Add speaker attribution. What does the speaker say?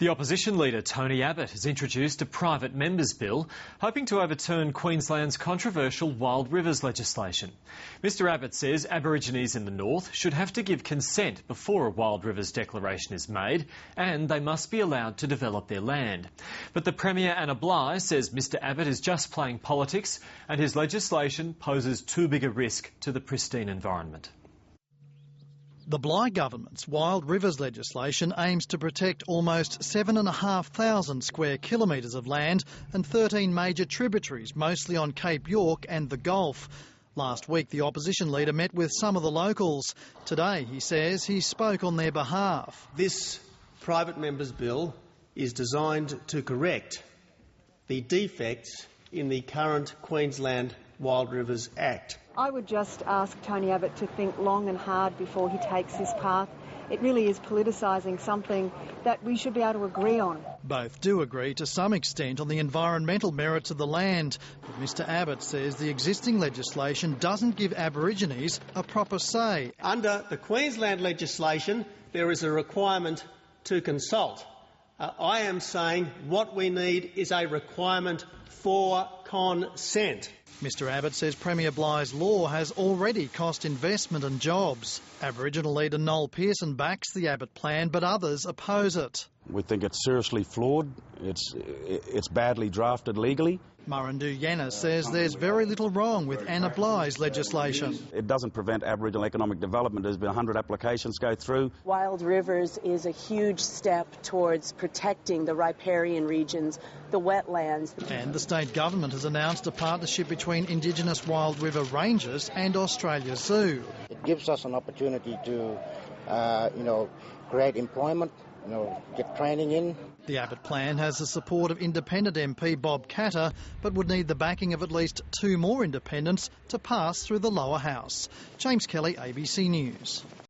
Speaker 1: The Opposition Leader Tony Abbott has introduced a private members bill hoping to overturn Queensland's controversial Wild Rivers legislation. Mr Abbott says Aborigines in the north should have to give consent before a Wild Rivers declaration is made, and they must be allowed to develop their land. But the Premier Anna Bligh says Mr Abbott is just playing politics and his legislation poses too big a risk to the pristine environment.
Speaker 2: The Bligh government's Wild Rivers legislation aims to protect almost 7,500 square kilometres of land and 13 major tributaries, mostly on Cape York and the Gulf. Last week, the opposition leader met with some of the locals. Today, he says he spoke on their behalf.
Speaker 3: This private members bill is designed to correct the defects in the current Queensland Wild Rivers Act.
Speaker 4: I would just ask Tony Abbott to think long and hard before he takes this path. It really is politicising something that we should be able to agree on.
Speaker 2: Both do agree to some extent on the environmental merits of the land, but Mr Abbott says the existing legislation doesn't give Aborigines a proper say.
Speaker 3: Under the Queensland legislation, there is a requirement to consult. I am saying what we need is a requirement for consent.
Speaker 2: Mr Abbott says Premier Bligh's law has already cost investment and jobs. Aboriginal leader Noel Pearson backs the Abbott plan, but others oppose it.
Speaker 5: We think it's seriously flawed. It's badly drafted legally.
Speaker 2: Murrindoo Yanna says there's very little wrong with Anna Bligh's legislation.
Speaker 5: It doesn't prevent Aboriginal economic development. There's been 100 applications go through.
Speaker 6: Wild Rivers is a huge step towards protecting the riparian regions, the wetlands.
Speaker 2: And the state government has announced a partnership between Indigenous Wild River Rangers and Australia Zoo.
Speaker 7: It gives us an opportunity to, create employment, get training in.
Speaker 2: The Abbott plan has the support of independent MP Bob Katter, but would need the backing of at least 2 more independents to pass through the lower house. James Kelly, ABC News.